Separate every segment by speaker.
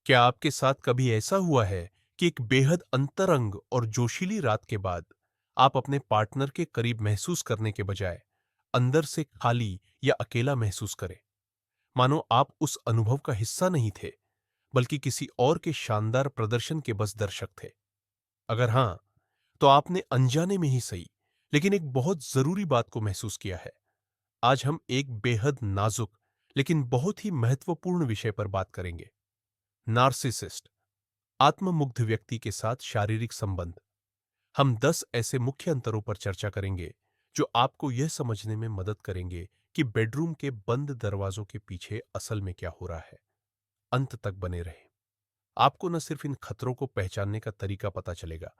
Speaker 1: क्या आपके साथ कभी ऐसा हुआ है कि एक बेहद अंतरंग और जोशीली रात के बाद आप अपने पार्टनर के करीब महसूस करने के बजाय अंदर से खाली या अकेला महसूस करें? मानो आप उस अनुभव का हिस्सा नहीं थे, बल्कि किसी और के शानदार प्रदर्शन के बस दर्शक थे। अगर हां, तो आपने अनजाने में ही सही, लेकिन एक बहुत जरूरी बात को महसूस किया है। आज हम एक बेहद नाजुक लेकिन बहुत ही महत्वपूर्ण विषय पर बात करेंगे। नार्सिसिस्ट, आत्ममुग्ध व्यक्ति के साथ शारीरिक संबंध। हम 10 ऐसे मुख्य अंतरों पर चर्चा करेंगे जो आपको यह समझने में मदद करेंगे कि बेडरूम के बंद दरवाजों के पीछे असल में क्या हो रहा है। अंत तक बने रहें। आपको न सिर्फ इन खतरों को पहचानने का तरीका पता चलेगा,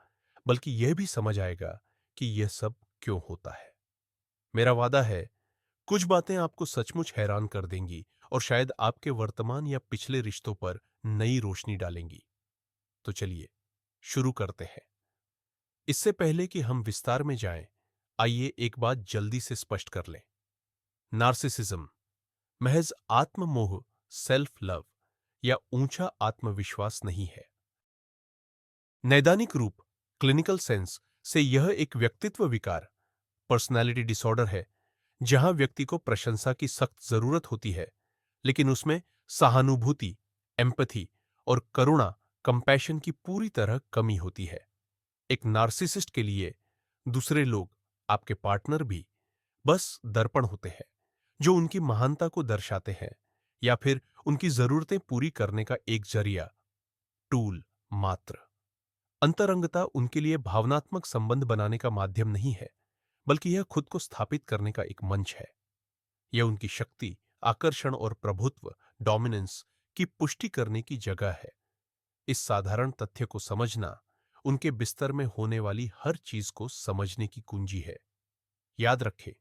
Speaker 1: बल्कि यह भी समझ आएगा कि यह सब क्यों होता है। मेरा वादा है, कुछ बातें आपको सचमुच हैरान कर देंगी और शायद आपके वर्तमान या पिछले रिश्तों पर नई रोशनी डालेंगी। तो चलिए शुरू करते हैं। इससे पहले कि हम विस्तार में जाएं, आइए एक बात जल्दी से स्पष्ट कर लें। नार्सिसिज्म महज आत्ममोह, सेल्फ लव या ऊंचा आत्मविश्वास नहीं है। नैदानिक रूप, क्लिनिकल सेंस से यह एक व्यक्तित्व विकार, पर्सनालिटी डिसऑर्डर है, जहां व्यक्ति को प्रशंसा की सख्त जरूरत होती है, लेकिन उसमें सहानुभूति, एम्पैथी और करुणा, कंपैशन की पूरी तरह कमी होती है। एक नार्सिसिस्ट के लिए दूसरे लोग, आपके पार्टनर भी, बस दर्पण होते हैं जो उनकी महानता को दर्शाते हैं, या फिर उनकी जरूरतें पूरी करने का एक जरिया, टूल मात्र। अंतरंगता उनके लिए भावनात्मक संबंध बनाने का माध्यम नहीं है, बल्कि यह खुद को स्थापित करने का एक मंच है। यह उनकी शक्ति, आकर्षण और प्रभुत्व, डोमिनेंस की पुष्टि करने की जगह है। इस साधारण तथ्य को समझना उनके बिस्तर में होने वाली हर चीज को समझने की कुंजी है। याद रखें,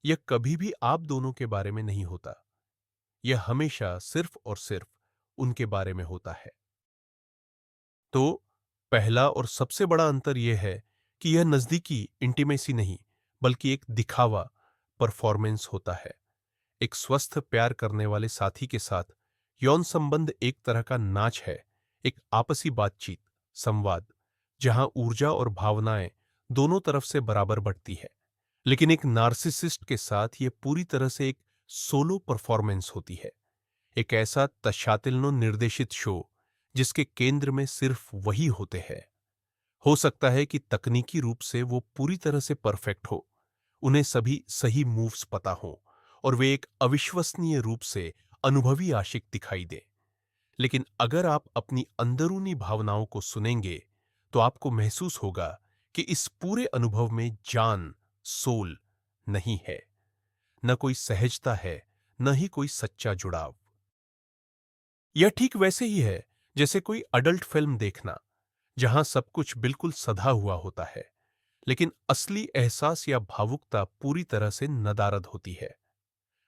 Speaker 1: यह कभी भी आप दोनों के बारे में नहीं होता। यह हमेशा सिर्फ और सिर्फ उनके बारे में होता है। तो पहला और सबसे बड़ा अंतर यह है कि यह नजदीकी इंटीमेसी नहीं, बल्कि एक दिखावा, परफॉर्मेंस होता है। एक स्वस्थ प्यार करने वाले साथी के साथ यौन संबंध एक तरह का नाच है, एक आपसी बातचीत, संवाद, जहां ऊर्जा और भावनाएं दोनों तरफ से बराबर बढ़ती है। लेकिन एक नार्सिसिस्ट के साथ यह पूरी तरह से एक सोलो परफॉर्मेंस होती है, एक ऐसा तशातिलनो निर्देशित शो जिसके केंद्र में सिर्फ वही होते हैं। हो सकता है कि तकनीकी रूप से वो पूरी तरह से परफेक्ट हो, उन्हें सभी सही मूव्स पता हो और वे एक अविश्वसनीय रूप से अनुभवी आशिक दिखाई दे। लेकिन अगर आप अपनी अंदरूनी भावनाओं को सुनेंगे, तो आपको महसूस होगा कि इस पूरे अनुभव में जान, सोल नहीं है। न कोई सहजता है, न ही कोई सच्चा जुड़ाव। यह ठीक वैसे ही है जैसे कोई अडल्ट फिल्म देखना, जहां सब कुछ बिल्कुल सधा हुआ होता है, लेकिन असली एहसास या भावुकता पूरी तरह से नदारद होती है।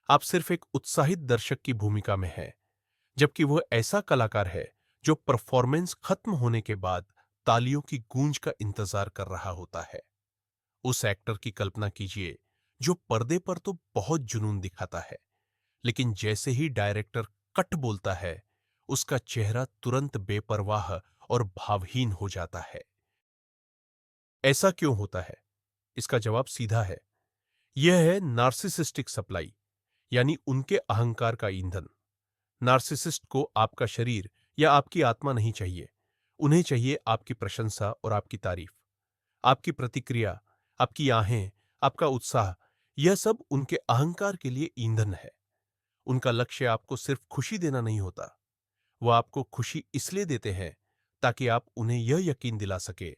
Speaker 1: आप सिर्फ एक उत्साहित दर्शक की भूमिका में हैं, जबकि वह ऐसा कलाकार है जो परफॉर्मेंस खत्म होने के बाद तालियों की गूंज का इंतजार कर रहा होता है। उस एक्टर की कल्पना कीजिए जो पर्दे पर तो बहुत जुनून दिखाता है, लेकिन जैसे ही डायरेक्टर कट बोलता है, उसका चेहरा तुरंत बेपरवाह और भावहीन हो जाता है। ऐसा क्यों होता है? इसका जवाब सीधा है। यह है नार्सिसिस्टिक सप्लाई, यानी उनके अहंकार का ईंधन। नार्सिसिस्ट को आपका शरीर या आपकी आत्मा नहीं चाहिए। उन्हें चाहिए आपकी प्रशंसा और आपकी तारीफ, आपकी प्रतिक्रिया, आपकी आहें, आपका उत्साह। यह सब उनके अहंकार के लिए ईंधन है। उनका लक्ष्य आपको सिर्फ खुशी देना नहीं होता। वह आपको खुशी इसलिए देते हैं ताकि आप उन्हें यह यकीन दिला सके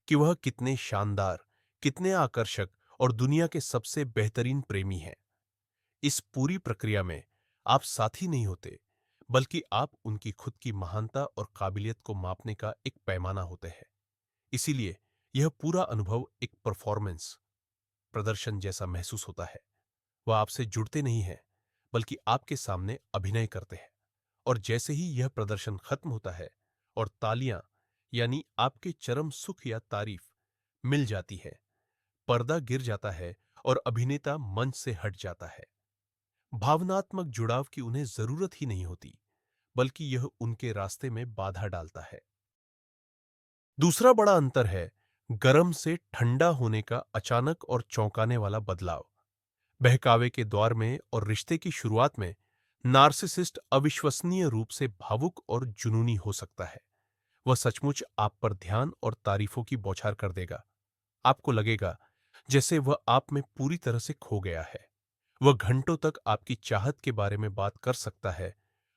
Speaker 1: कि वह कितने शानदार, कितने आकर्षक और दुनिया के सबसे बेहतरीन प्रेमी हैं। इस पूरी प्रक्रिया में आप साथी नहीं होते, बल्कि आप उनकी खुद की महानता और काबिलियत को मापने का एक पैमाना होते हैं। इसीलिए यह पूरा अनुभव एक परफॉर्मेंस, प्रदर्शन जैसा महसूस होता है। वह आपसे जुड़ते नहीं हैं, बल्कि आपके सामने अभिनय करते हैं। और जैसे ही यह प्रदर्शन खत्म होता है और तालियां, यानी आपके चरम सुख या तारीफ, मिल जाती है, पर्दा गिर जाता है और अभिनेता मंच से हट जाता है। भावनात्मक जुड़ाव की उन्हें जरूरत ही नहीं होती, बल्कि यह उनके रास्ते में बाधा डालता है। दूसरा बड़ा अंतर है गर्म से ठंडा होने का अचानक और चौंकाने वाला बदलाव। बहकावे के दौर में और रिश्ते की शुरुआत में नार्सिसिस्ट अविश्वसनीय रूप से भावुक और जुनूनी हो सकता है। वह सचमुच आप पर ध्यान और तारीफों की बौछार कर देगा। आपको लगेगा जैसे वह आप में पूरी तरह से खो गया है। वह घंटों तक आपकी चाहत के बारे में बात कर सकता है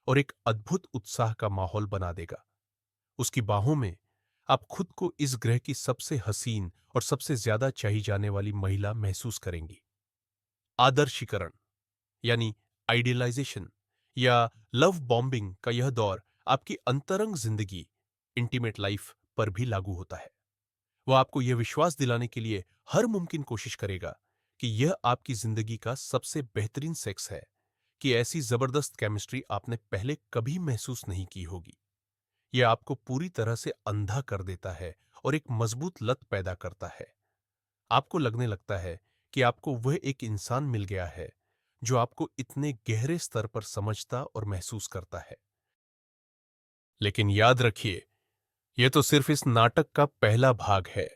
Speaker 1: और एक अद्भुत उत्साह का माहौल बना देगा। उसकी बाहों में आप खुद को इस ग्रह की सबसे हसीन और सबसे ज्यादा चाही जाने वाली महिला महसूस करेंगी। आदर्शीकरण यानी आइडियलाइजेशन या लव बॉम्बिंग का यह दौर आपकी अंतरंग जिंदगी, इंटीमेट लाइफ पर भी लागू होता है। वह आपको यह विश्वास दिलाने के लिए हर मुमकिन कोशिश करेगा कि यह आपकी जिंदगी का सबसे बेहतरीन सेक्स है, कि ऐसी जबरदस्त केमिस्ट्री आपने पहले कभी महसूस नहीं की होगी। यह आपको पूरी तरह से अंधा कर देता है और एक मजबूत लत पैदा करता है। आपको लगने लगता है कि आपको वह एक इंसान मिल गया है जो आपको इतने गहरे स्तर पर समझता और महसूस करता है। लेकिन याद रखिए, यह तो सिर्फ इस नाटक का पहला भाग है।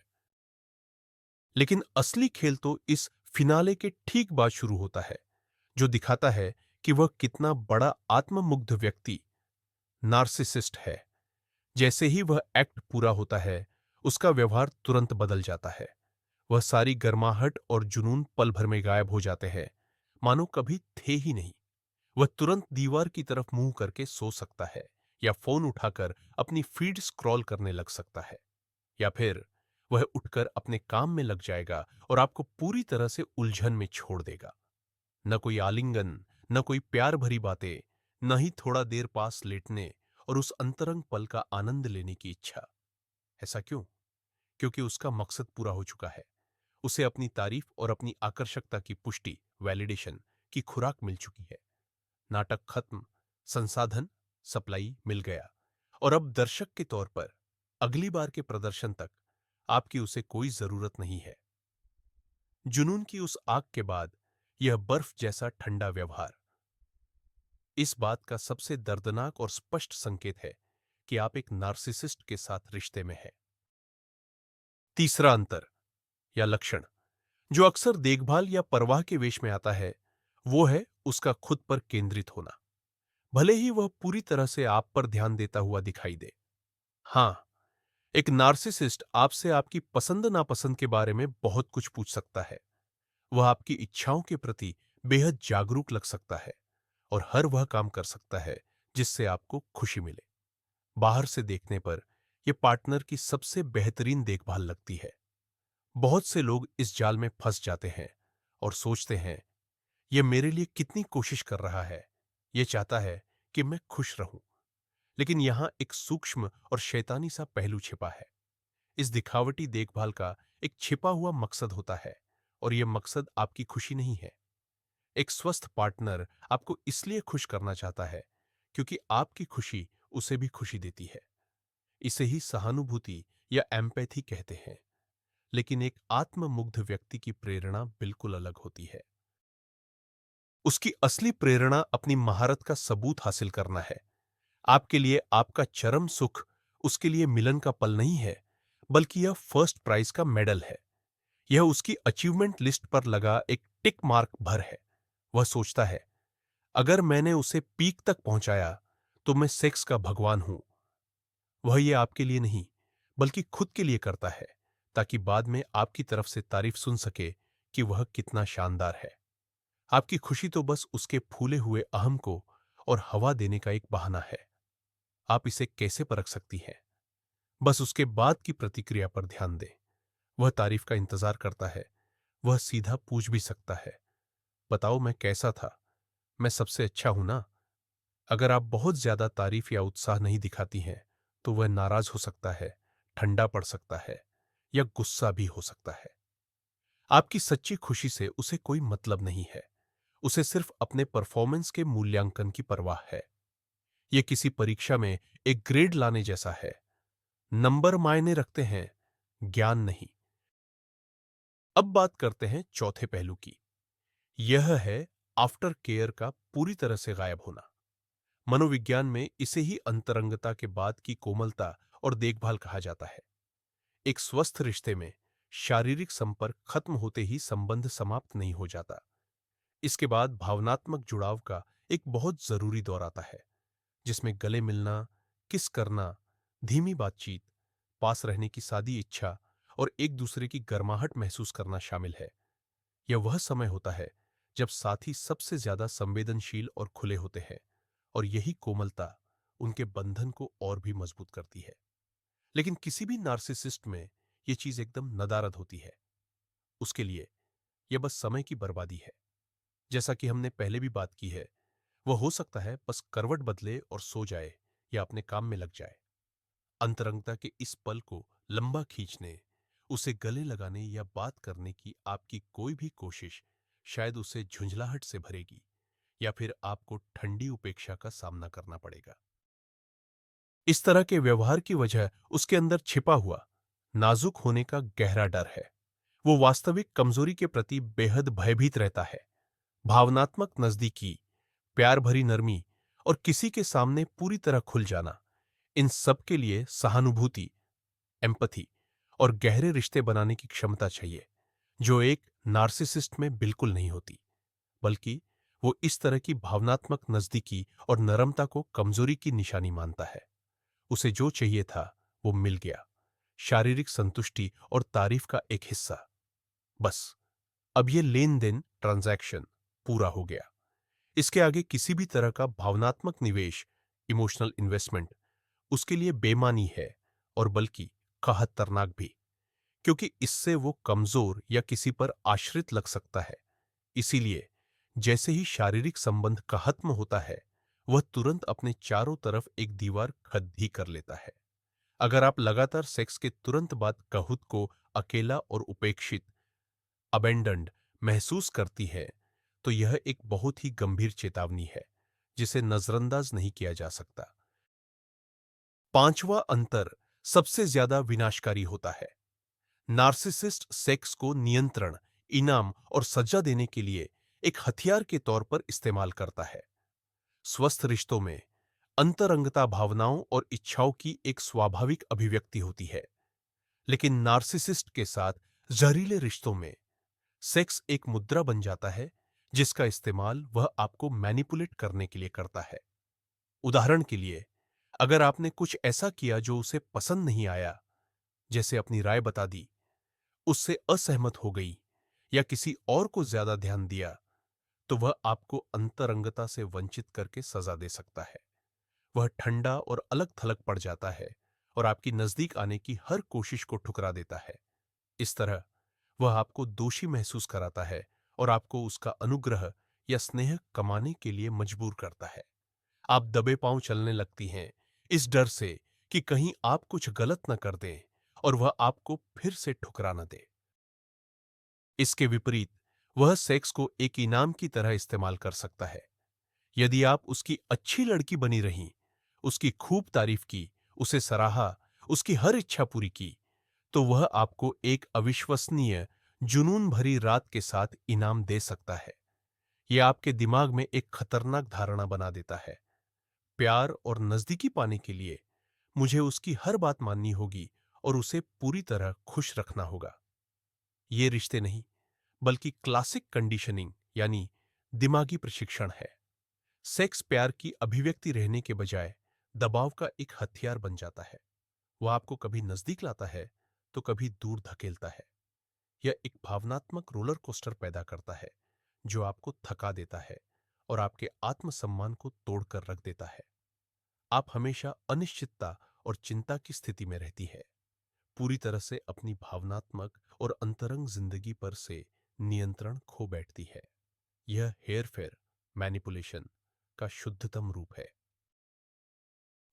Speaker 1: लेकिन असली खेल तो इस फिनाले के ठीक बाद शुरू होता है, जो दिखाता है कि वह कितना बड़ा आत्ममुग्ध व्यक्ति नार्सिसिस्ट है। जैसे ही वह एक्ट पूरा होता है, उसका व्यवहार तुरंत बदल जाता है। वह सारी गर्माहट और जुनून पल भर में गायब हो जाते हैं, मानो कभी थे ही नहीं। वह तुरंत दीवार की तरफ मुंह करके सो सकता है, या फोन उठाकर अपनी फीड स्क्रॉल करने लग सकता है, या फिर वह उठकर अपने काम में लग जाएगा और आपको पूरी तरह से उलझन में छोड़ देगा। न कोई आलिंगन, न कोई प्यार भरी बातें, न ही थोड़ा देर पास लेटने और उस अंतरंग पल का आनंद लेने की इच्छा। ऐसा क्यों? क्योंकि उसका मकसद पूरा हो चुका है। उसे अपनी तारीफ और अपनी आकर्षकता की पुष्टि, वैलिडेशन की खुराक मिल चुकी है। नाटक खत्म, संसाधन सप्लाई मिल गया, और अब दर्शक के तौर पर अगली बार के प्रदर्शन तक आपकी उसे कोई जरूरत नहीं है। जुनून की उस आग के बाद यह बर्फ जैसा ठंडा व्यवहार इस बात का सबसे दर्दनाक और स्पष्ट संकेत है कि आप एक नार्सिसिस्ट के साथ रिश्ते में हैं। तीसरा अंतर या लक्षण जो अक्सर देखभाल या परवाह के वेश में आता है, वो है उसका खुद पर केंद्रित होना, भले ही वह पूरी तरह से आप पर ध्यान देता हुआ दिखाई दे। हां, एक नार्सिसिस्ट आपसे आपकी पसंद नापसंद के बारे में बहुत कुछ पूछ सकता है। वह आपकी इच्छाओं के प्रति बेहद जागरूक लग सकता है और हर वह काम कर सकता है जिससे आपको खुशी मिले। बाहर से देखने पर यह पार्टनर की सबसे बेहतरीन देखभाल लगती है। बहुत से लोग इस जाल में फंस जाते हैं और सोचते हैं, यह मेरे लिए कितनी कोशिश कर रहा है, यह चाहता है कि मैं खुश रहूं। लेकिन यहां एक सूक्ष्म और शैतानी सा पहलू छिपा है। इस दिखावटी देखभाल का एक छिपा हुआ मकसद होता है, और यह मकसद आपकी खुशी नहीं है। एक स्वस्थ पार्टनर आपको इसलिए खुश करना चाहता है क्योंकि आपकी खुशी उसे भी खुशी देती है। इसे ही सहानुभूति या एम्पैथी कहते हैं। लेकिन एक आत्ममुग्ध व्यक्ति की प्रेरणा बिल्कुल अलग होती है। उसकी असली प्रेरणा अपनी महारत का सबूत हासिल करना है। आपके लिए आपका चरम सुख उसके लिए मिलन का पल नहीं है, बल्कि यह फर्स्ट प्राइज का मेडल है। यह उसकी अचीवमेंट लिस्ट पर लगा एक टिक मार्क भर है। वह सोचता है, अगर मैंने उसे पीक तक पहुंचाया तो मैं सेक्स का भगवान हूं। वह यह आपके लिए नहीं, बल्कि खुद के लिए करता है, ताकि बाद में आपकी तरफ से तारीफ सुन सके कि वह कितना शानदार है। आपकी खुशी तो बस उसके फूले हुए अहम को और हवा देने का एक बहाना है। आप इसे कैसे परख सकती हैं? बस उसके बाद की प्रतिक्रिया पर ध्यान दें। वह तारीफ का इंतजार करता है। वह सीधा पूछ भी सकता है, बताओ मैं कैसा था? मैं सबसे अच्छा हूं ना? अगर आप बहुत ज्यादा तारीफ या उत्साह नहीं दिखाती हैं, तो वह नाराज हो सकता है, ठंडा पड़ सकता है, या गुस्सा भी हो सकता है। आपकी सच्ची खुशी से उसे कोई मतलब नहीं है। उसे सिर्फ अपने परफॉर्मेंस के मूल्यांकन की परवाह है। यह किसी परीक्षा में एक ग्रेड लाने जैसा है। नंबर मायने रखते हैं, ज्ञान नहीं। अब बात करते हैं चौथे पहलू की। यह है आफ्टर केयर का पूरी तरह से गायब होना। मनोविज्ञान में इसे ही अंतरंगता के बाद की कोमलता और देखभाल कहा जाता है। एक स्वस्थ रिश्ते में शारीरिक संपर्क खत्म होते ही संबंध समाप्त नहीं हो जाता। इसके बाद भावनात्मक जुड़ाव का एक बहुत जरूरी दौर आता है, जिसमें गले मिलना, किस करना, धीमी बातचीत, पास रहने की सादी इच्छा और एक दूसरे की गर्माहट महसूस करना शामिल है। यह वह समय होता है जब साथी सबसे ज्यादा संवेदनशील और खुले होते हैं, और यही कोमलता उनके बंधन को और भी मजबूत करती है। लेकिन किसी भी नार्सिसिस्ट में यह चीज एकदम नदारद होती है। उसके लिए यह बस समय की बर्बादी है। जैसा कि हमने पहले भी बात की है, वह हो सकता है बस करवट बदले और सो जाए या अपने काम में लग जाए। अंतरंगता के इस पल को लंबा खींचने, उसे गले लगाने या बात करने की आपकी कोई भी कोशिश शायद उसे झुंझलाहट से भरेगी, या फिर आपको ठंडी उपेक्षा का सामना करना पड़ेगा। इस तरह के व्यवहार की वजह उसके अंदर छिपा हुआ नाजुक होने का गहरा डर है। वो वास्तविक कमजोरी के प्रति बेहद भयभीत रहता है। भावनात्मक नजदीकी, प्यार भरी नरमी और किसी के सामने पूरी तरह खुल जाना, इन सब के लिए सहानुभूति, एम्पथी और गहरे रिश्ते बनाने की क्षमता चाहिए, जो एक नार्सिसिस्ट में बिल्कुल नहीं होती। बल्कि वो इस तरह की भावनात्मक नजदीकी और नरमता को कमजोरी की निशानी मानता है। उसे जो चाहिए था वो मिल गया, शारीरिक संतुष्टि और तारीफ का एक हिस्सा। बस अब ये लेन देन, ट्रांजैक्शन पूरा हो गया। इसके आगे किसी भी तरह का भावनात्मक निवेश, इमोशनल इन्वेस्टमेंट, उसके लिए बेमानी है, और बल्कि खतरनाक भी, क्योंकि इससे वो कमजोर या किसी पर आश्रित लग सकता है। इसीलिए जैसे ही शारीरिक संबंध का खत्म होता है, वह तुरंत अपने चारों तरफ एक दीवार खड़ी कर लेता है। अगर आप लगातार सेक्स के तुरंत बाद खुद को अकेला और उपेक्षित, अबेंडन्ड महसूस करती है, तो यह एक बहुत ही गंभीर चेतावनी है, जिसे नजरअंदाज नहीं किया जा सकता। पांचवा अंतर सबसे ज्यादा विनाशकारी होता है। नार्सिसिस्ट सेक्स को नियंत्रण, इनाम और सजा देने के लिए एक हथियार के तौर पर इस्तेमाल करता है। स्वस्थ रिश्तों में अंतरंगता भावनाओं और इच्छाओं की एक स्वाभाविक अभिव्यक्ति होती है, लेकिन नार्सिसिस्ट के साथ जहरीले रिश्तों में सेक्स एक मुद्रा बन जाता है, जिसका इस्तेमाल वह आपको मैनिपुलेट करने के लिए करता है। उदाहरण के लिए, अगर आपने कुछ ऐसा किया जो उसे पसंद नहीं आया, जैसे अपनी राय बता दी, उससे असहमत हो गई या किसी और को ज्यादा ध्यान दिया, तो वह आपको अंतरंगता से वंचित करके सजा दे सकता है। वह ठंडा और अलग थलग पड़ जाता है और आपकी नजदीक आने की हर कोशिश को ठुकरा देता है। इस तरह वह आपको दोषी महसूस कराता है और आपको उसका अनुग्रह या स्नेह कमाने के लिए मजबूर करता है। आप दबे पांव चलने लगती हैं, इस डर से कि कहीं आप कुछ गलत न कर दें और वह आपको फिर से ठुकरा न दे। इसके विपरीत, वह सेक्स को एक इनाम की तरह इस्तेमाल कर सकता है। यदि आप उसकी अच्छी लड़की बनी रहीं, उसकी खूब तारीफ की, उसे सराहा, उसकी हर इच्छा पूरी की, तो वह आपको एक अविश्वसनीय, जुनून भरी रात के साथ इनाम दे सकता है। यह आपके दिमाग में एक खतरनाक धारणा बना देता है। प्यार और नजदीकी पाने के लिए मुझे उसकी हर बात माननी होगी और उसे पूरी तरह खुश रखना होगा। ये रिश्ते नहीं, बल्कि क्लासिक कंडीशनिंग यानी दिमागी प्रशिक्षण है। सेक्स प्यार की अभिव्यक्ति रहने के बजाय दबाव का एक हथियार बन जाता है। वह आपको कभी नजदीक लाता है तो कभी दूर धकेलता है। यह एक भावनात्मक रोलर कोस्टर पैदा करता है, जो आपको थका देता है और आपके आत्मसम्मान को तोड़कर रख देता है। आप हमेशा अनिश्चितता और चिंता की स्थिति में रहती है, पूरी तरह से अपनी भावनात्मक और अंतरंग जिंदगी पर से नियंत्रण खो बैठती है। यह हेरफेर, मैनिपुलेशन का शुद्धतम रूप है।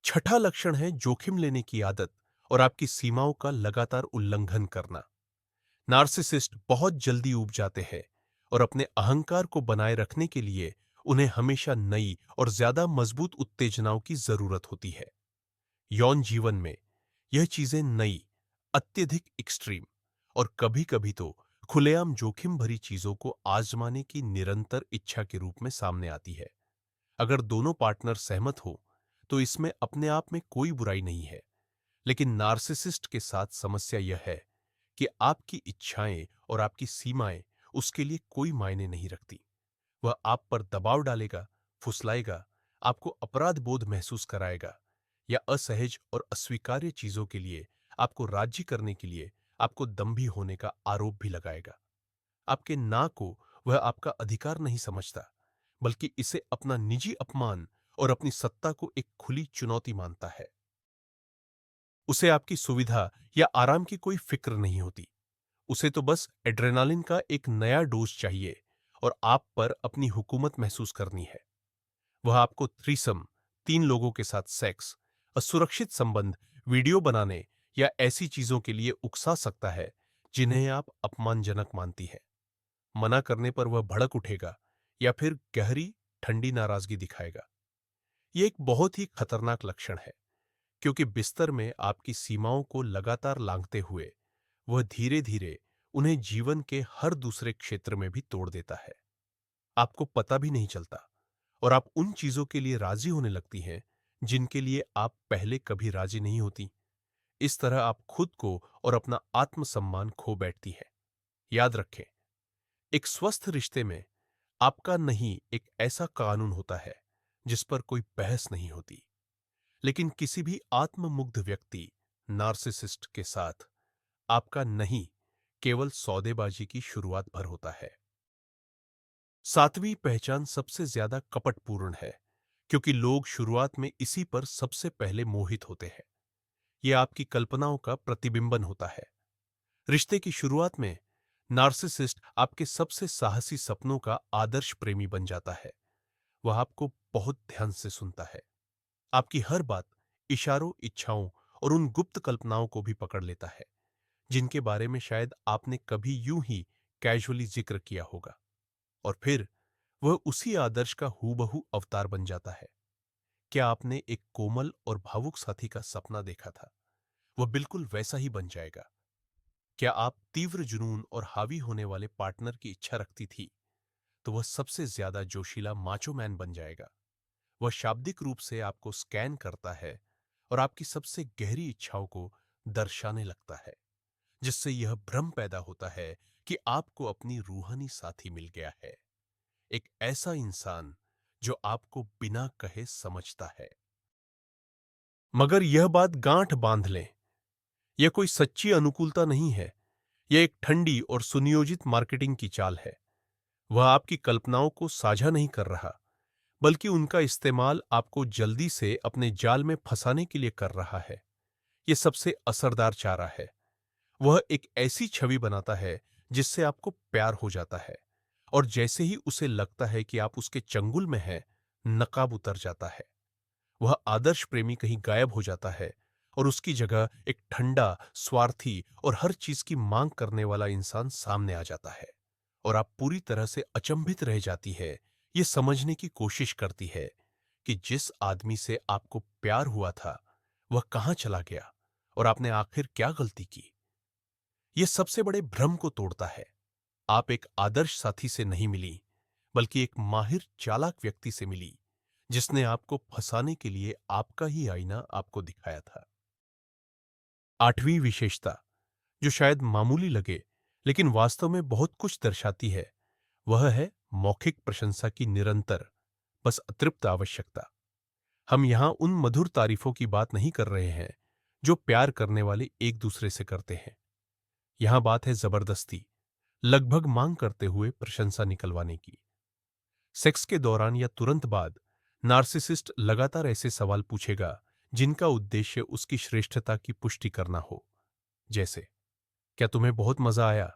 Speaker 1: छठा लक्षण है जोखिम लेने की आदत और आपकी सीमाओं का लगातार उल्लंघन करना। नार्सिसिस्ट बहुत जल्दी ऊब जाते हैं और अपने अहंकार को बनाए रखने के लिए उन्हें हमेशा नई और ज्यादा मजबूत उत्तेजनाओं की जरूरत होती है। यौन जीवन में यह चीजें नई, अत्यधिक एक्सट्रीम और कभी-कभी तो खुलेआम जोखिम भरी चीजों को आजमाने की निरंतर इच्छा के रूप में सामने आती है। अगर दोनों पार्टनर सहमत हो तो इसमें अपने आप में कोई बुराई नहीं है। लेकिन नार्सिसिस्ट के साथ समस्या यह है कि आपकी इच्छाएं और आपकी सीमाएं उसके लिए कोई मायने नहीं रखती। वह आप पर दबाव डालेगा, फुसलाएगा, आपको अपराध बोध महसूस कराएगा या असहज और अस्वीकार्य चीजों के लिए आपको राज्य करने के लिए आपको दंभी होने का आरोप भी लगाएगा। आपके ना को वह आपका अधिकार नहीं समझता, बल्कि इसे अपना निजी अपमान और अपनी सत्ता को एक खुली चुनौती मानता है। उसे आपकी सुविधा या आराम की कोई फिक्र नहीं होती। उसे तो बस एड्रेनालिन का एक नया डोज चाहिए और आप पर अपनी हुकूमत महसूस करनी है। वह आपको थ्रीसम, 3 लोगों के साथ सेक्स, असुरक्षित संबंध, वीडियो बनाने या ऐसी चीजों के लिए उकसा सकता है जिन्हें आप अपमानजनक मानती हैं। मना करने पर वह भड़क उठेगा या फिर गहरी ठंडी नाराजगी दिखाएगा। यह एक बहुत ही खतरनाक लक्षण है, क्योंकि बिस्तर में आपकी सीमाओं को लगातार लांघते हुए वह धीरे धीरे उन्हें जीवन के हर दूसरे क्षेत्र में भी तोड़ देता है। आपको पता भी नहीं चलता और आप उन चीजों के लिए राजी होने लगती हैं जिनके लिए आप पहले कभी राजी नहीं होती। इस तरह आप खुद को और अपना आत्मसम्मान खो बैठती हैं। याद रखें, एक स्वस्थ रिश्ते में आपका नहीं एक ऐसा कानून होता है जिस पर कोई बहस नहीं होती। लेकिन किसी भी आत्ममुग्ध व्यक्ति, नार्सिसिस्ट के साथ आपका नहीं केवल सौदेबाजी की शुरुआत भर होता है। सातवीं पहचान सबसे ज्यादा कपटपूर्ण है, क्योंकि लोग शुरुआत में इसी पर सबसे पहले मोहित होते हैं। यह आपकी कल्पनाओं का प्रतिबिंबन होता है। रिश्ते की शुरुआत में नार्सिसिस्ट आपके सबसे साहसी सपनों का आदर्श प्रेमी बन जाता है। वह आपको बहुत ध्यान से सुनता है, आपकी हर बात, इशारों, इच्छाओं और उन गुप्त कल्पनाओं को भी पकड़ लेता है जिनके बारे में शायद आपने कभी यूं ही कैजुअली जिक्र किया होगा। और फिर वह उसी आदर्श का हूबहू अवतार बन जाता है। क्या आपने एक कोमल और भावुक साथी का सपना देखा था? वह बिल्कुल वैसा ही बन जाएगा। क्या आप तीव्र जुनून और हावी होने वाले पार्टनर की इच्छा रखती थी, तो वह सबसे ज्यादा जोशीला माचो मैन बन जाएगा। वह शाब्दिक रूप से आपको स्कैन करता है और आपकी सबसे गहरी इच्छाओं को दर्शाने लगता है, जिससे यह भ्रम पैदा होता है कि आपको अपनी रूहानी साथी मिल गया है, एक ऐसा इंसान जो आपको बिना कहे समझता है। मगर यह बात गांठ बांध लें, यह कोई सच्ची अनुकूलता नहीं है। यह एक ठंडी और सुनियोजित मार्केटिंग की चाल है। वह आपकी कल्पनाओं को साझा नहीं कर रहा, बल्कि उनका इस्तेमाल आपको जल्दी से अपने जाल में फंसाने के लिए कर रहा है। यह सबसे असरदार चारा है। वह एक ऐसी छवि बनाता है जिससे आपको प्यार हो जाता है, और जैसे ही उसे लगता है कि आप उसके चंगुल में हैं, नकाब उतर जाता है। वह आदर्श प्रेमी कहीं गायब हो जाता है और उसकी जगह एक ठंडा, स्वार्थी और हर चीज की मांग करने वाला इंसान सामने आ जाता है। और आप पूरी तरह से अचंभित रह जाती है, ये समझने की कोशिश करती है कि जिस आदमी से आपको प्यार हुआ था वह कहां चला गया और आपने आखिर क्या गलती की। यह सबसे बड़े भ्रम को तोड़ता है। आप एक आदर्श साथी से नहीं मिली, बल्कि एक माहिर चालाक व्यक्ति से मिली जिसने आपको फंसाने के लिए आपका ही आईना आपको दिखाया था। आठवीं विशेषता, जो शायद मामूली लगे लेकिन वास्तव में बहुत कुछ दर्शाती है, वह है मौखिक प्रशंसा की निरंतर, बस अतृप्त आवश्यकता। हम यहां उन मधुर तारीफों की बात नहीं कर रहे हैं जो प्यार करने वाले एक दूसरे से करते हैं। यहां बात है जबरदस्ती, लगभग मांग करते हुए प्रशंसा निकलवाने की। सेक्स के दौरान या तुरंत बाद नार्सिसिस्ट लगातार ऐसे सवाल पूछेगा जिनका उद्देश्य उसकी श्रेष्ठता की पुष्टि करना हो। जैसे, क्या तुम्हें बहुत मजा आया?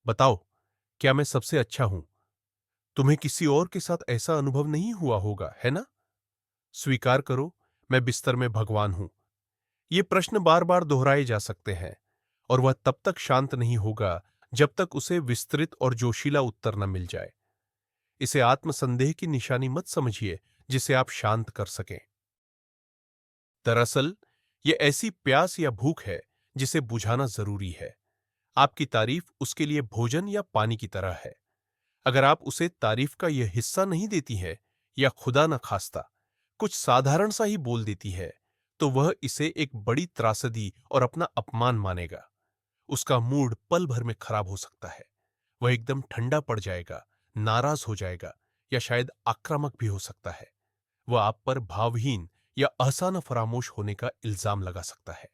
Speaker 1: बताओ, क्या मैं सबसे अच्छा हूं? तुम्हें किसी और के साथ ऐसा अनुभव नहीं हुआ होगा, है ना? स्वीकार करो, मैं बिस्तर में भगवान हूं। ये प्रश्न बार बार दोहराए जा सकते हैं और वह तब तक शांत नहीं होगा जब तक उसे विस्तृत और जोशीला उत्तर न मिल जाए। इसे आत्मसंदेह की निशानी मत समझिए जिसे आप शांत कर सकें। दरअसल यह ऐसी प्यास या भूख है जिसे बुझाना जरूरी है। आपकी तारीफ उसके लिए भोजन या पानी की तरह है। अगर आप उसे तारीफ का यह हिस्सा नहीं देती है या खुदा न खास्ता कुछ साधारण सा ही बोल देती है, तो वह इसे एक बड़ी त्रासदी और अपना अपमान मानेगा। उसका मूड पल भर में खराब हो सकता है। वह एकदम ठंडा पड़ जाएगा, नाराज हो जाएगा या शायद आक्रामक भी हो सकता है। वह आप पर भावहीन या आसाना फरामोश होने का इल्जाम लगा सकता है।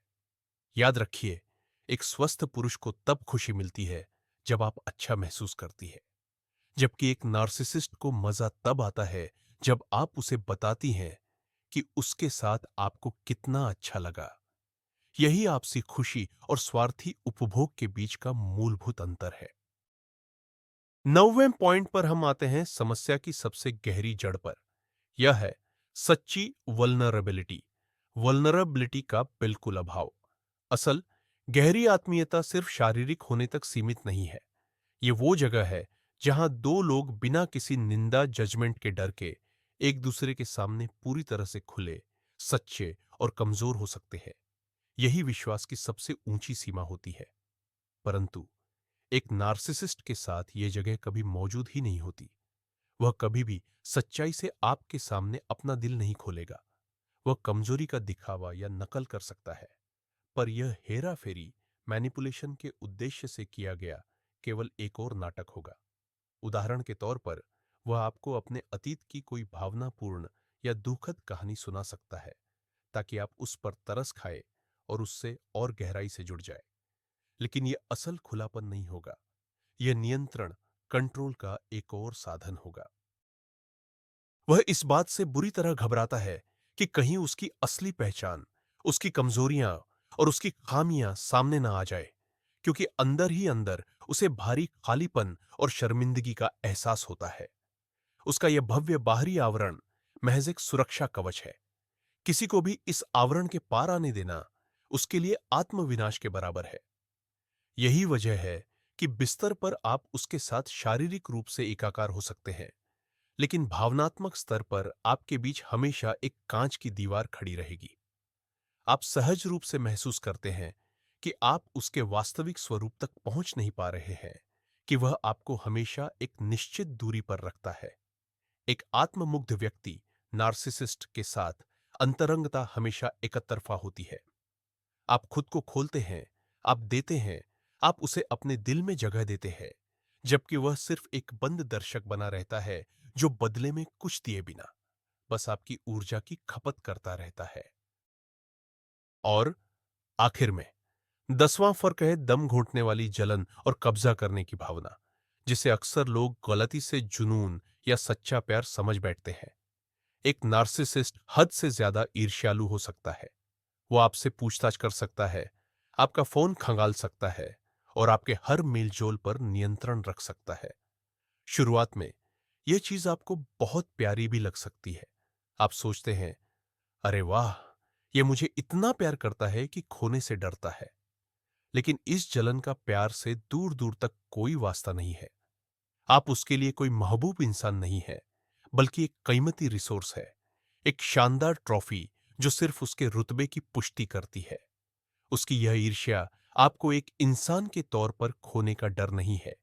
Speaker 1: याद रखिए, एक स्वस्थ पुरुष को तब खुशी मिलती है जब आप अच्छा महसूस करती है, जबकि एक नार्सिसिस्ट को मजा तब आता है जब आप उसे बताती हैं कि उसके साथ आपको कितना अच्छा लगा। यही आपसी खुशी और स्वार्थी उपभोग के बीच का मूलभूत अंतर है। 9वें पॉइंट पर हम आते हैं समस्या की सबसे गहरी जड़ पर। यह है सच्ची वल्नरेबिलिटी। वल्नरेबिलिटी का बिल्कुल अभाव। असल गहरी आत्मीयता सिर्फ शारीरिक होने तक सीमित नहीं है। ये वो जगह है जहां दो लोग बिना किसी निंदा जजमेंट के डर के एक दूसरे के सामने पूरी तरह से खुले, सच्चे और कमजोर हो सकते हैं। यही विश्वास की सबसे ऊंची सीमा होती है। परंतु एक नार्सिसिस्ट के साथ यह जगह कभी मौजूद ही नहीं होती। वह कभी भी सच्चाई से आपके सामने अपना दिल नहीं खोलेगा। वह कमजोरी का दिखावा या नकल कर सकता है, पर यह हेरा फेरी मैनिपुलेशन के उद्देश्य से किया गया केवल एक और नाटक होगा। उदाहरण के तौर पर वह आपको अपने अतीत की कोई भावनापूर्ण या दुखद कहानी सुना सकता है ताकि आप उस पर तरस खाए और उससे और गहराई से जुड़ जाए। लेकिन यह असल खुलापन नहीं होगा। यह नियंत्रण, कंट्रोल का एक और साधन होगा। वह इस बात से बुरी तरह घबराता है कि कहीं उसकी असली पहचान, उसकी कमजोरियां और उसकी खामियां सामने ना आ जाए, क्योंकि अंदर ही अंदर उसे भारी खालीपन और शर्मिंदगी का एहसास होता है। उसका यह भव्य बाहरी आवरण महज एक सुरक्षा कवच है। किसी को भी इस आवरण के पार आने देना उसके लिए आत्मविनाश के बराबर है। यही वजह है कि बिस्तर पर आप उसके साथ शारीरिक रूप से एकाकार हो सकते हैं, लेकिन भावनात्मक स्तर पर आपके बीच हमेशा एक कांच की दीवार खड़ी रहेगी। आप सहज रूप से महसूस करते हैं कि आप उसके वास्तविक स्वरूप तक पहुंच नहीं पा रहे हैं, कि वह आपको हमेशा एक निश्चित दूरी पर रखता है। एक आत्ममुग्ध व्यक्ति नार्सिसिस्ट के साथ अंतरंगता हमेशा एकतरफा होती है। आप खुद को खोलते हैं, आप देते हैं, आप उसे अपने दिल में जगह देते हैं, जबकि वह सिर्फ एक बंद दर्शक बना रहता है जो बदले में कुछ दिए बिना बस आपकी ऊर्जा की खपत करता रहता है। और आखिर में 10वां फर्क है दम घोंटने वाली जलन और कब्जा करने की भावना, जिसे अक्सर लोग गलती से जुनून या सच्चा प्यार समझ बैठते हैं। एक नार्सिसिस्ट हद से ज्यादा ईर्ष्यालु हो सकता है। वो आपसे पूछताछ कर सकता है, आपका फोन खंगाल सकता है और आपके हर मेलजोल पर नियंत्रण रख सकता है। शुरुआत में यह चीज आपको बहुत प्यारी भी लग सकती है। आप सोचते हैं, अरे वाह, यह मुझे इतना प्यार करता है कि खोने से डरता है। लेकिन इस जलन का प्यार से दूर दूर तक कोई वास्ता नहीं है। आप उसके लिए कोई महबूब इंसान नहीं है, बल्कि एक कीमती रिसोर्स है, एक शानदार ट्रॉफी जो सिर्फ उसके रुतबे की पुष्टि करती है। उसकी यह ईर्ष्या आपको एक इंसान के तौर पर खोने का डर नहीं है,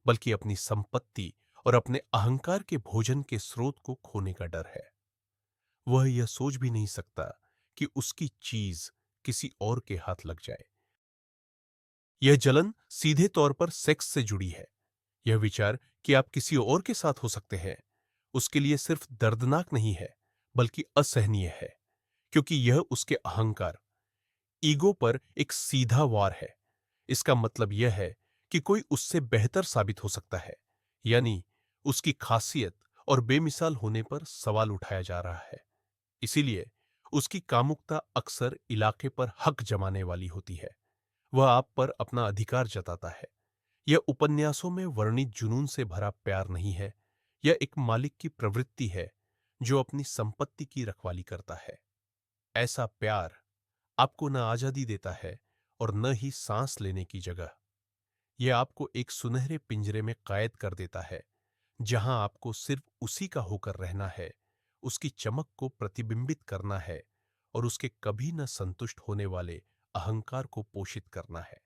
Speaker 1: बल्कि अपनी संपत्ति और अपने अहंकार के भोजन के स्रोत को खोने का डर है। वह यह सोच भी नहीं सकता कि उसकी चीज किसी और के हाथ लग जाए। यह जलन सीधे तौर पर सेक्स से जुड़ी है। यह विचार कि आप किसी और के साथ हो सकते हैं उसके लिए सिर्फ दर्दनाक नहीं है, बल्कि असहनीय है, क्योंकि यह उसके अहंकार, ईगो पर एक सीधा वार है। इसका मतलब यह है कि कोई उससे बेहतर साबित हो सकता है, यानी उसकी खासियत और बेमिसाल होने पर सवाल उठाया जा रहा है। इसीलिए उसकी कामुकता अक्सर इलाके पर हक जमाने वाली होती है। वह आप पर अपना अधिकार जताता है। यह उपन्यासों में वर्णित जुनून से भरा प्यार नहीं है। यह एक मालिक की प्रवृत्ति है जो अपनी संपत्ति की रखवाली करता है। ऐसा प्यार आपको न आजादी देता है और न ही सांस लेने की जगह। यह आपको एक सुनहरे पिंजरे में कैद कर देता है, जहां आपको सिर्फ उसी का होकर रहना है, उसकी चमक को प्रतिबिंबित करना है और उसके कभी न संतुष्ट होने वाले अहंकार को पोषित करना है।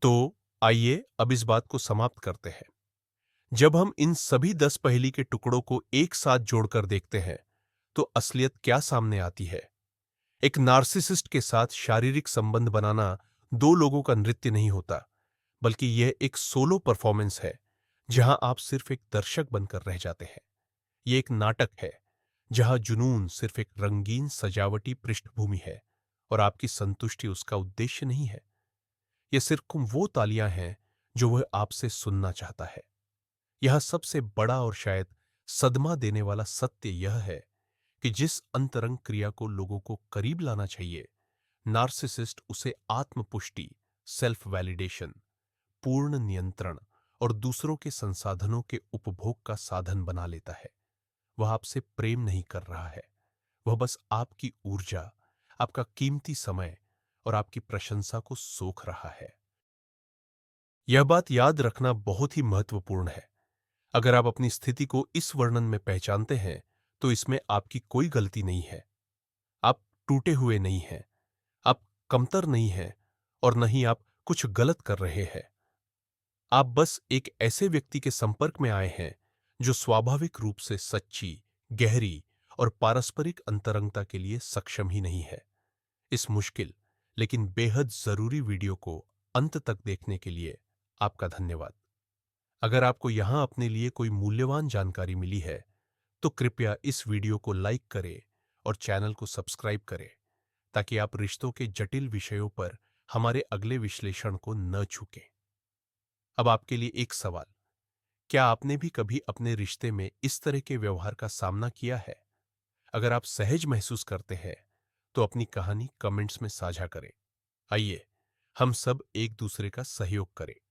Speaker 1: तो आइए अब इस बात को समाप्त करते हैं। जब हम इन सभी 10 पहेली के टुकड़ों को एक साथ जोड़कर देखते हैं, तो असलियत क्या सामने आती है? एक नार्सिसिस्ट के साथ शारीरिक संबंध बनाना दो लोगों का नृत्य नहीं होता, बल्कि यह एक सोलो परफॉर्मेंस है, जहां आप सिर्फ एक दर्शक बनकर रह जाते हैं। यह एक नाटक है, जहां जुनून सिर्फ एक रंगीन सजावटी पृष्ठभूमि है और आपकी संतुष्टि उसका उद्देश्य नहीं है। यह सिर्फ वो तालियां हैं जो वह आपसे सुनना चाहता है। यह सबसे बड़ा और शायद सदमा देने वाला सत्य यह है कि जिस अंतरंग क्रिया को लोगों को करीब लाना चाहिए, नार्सिसिस्ट उसे आत्मपुष्टि, सेल्फ वैलिडेशन, पूर्ण नियंत्रण और दूसरों के संसाधनों के उपभोग का साधन बना लेता है। वह आपसे प्रेम नहीं कर रहा है, वह बस आपकी ऊर्जा, आपका कीमती समय और आपकी प्रशंसा को सोख रहा है। यह बात याद रखना बहुत ही महत्वपूर्ण है। अगर आप अपनी स्थिति को इस वर्णन में पहचानते हैं, तो इसमें आपकी कोई गलती नहीं है। आप टूटे हुए नहीं हैं, आप कमतर नहीं हैं और न ही आप कुछ गलत कर रहे हैं। आप बस एक ऐसे व्यक्ति के संपर्क में आए हैं जो स्वाभाविक रूप से सच्ची, गहरी और पारस्परिक अंतरंगता के लिए सक्षम ही नहीं है। इस मुश्किल लेकिन बेहद जरूरी वीडियो को अंत तक देखने के लिए आपका धन्यवाद। अगर आपको यहां अपने लिए कोई मूल्यवान जानकारी मिली है, तो कृपया इस वीडियो को लाइक करें और चैनल को सब्सक्राइब करें, ताकि आप रिश्तों के जटिल विषयों पर हमारे अगले विश्लेषण को न चूकें। अब आपके लिए एक सवाल, क्या आपने भी कभी अपने रिश्ते में इस तरह के व्यवहार का सामना किया है? अगर आप सहज महसूस करते हैं, तो अपनी कहानी कमेंट्स में साझा करें। आइए, हम सब एक दूसरे का सहयोग करें।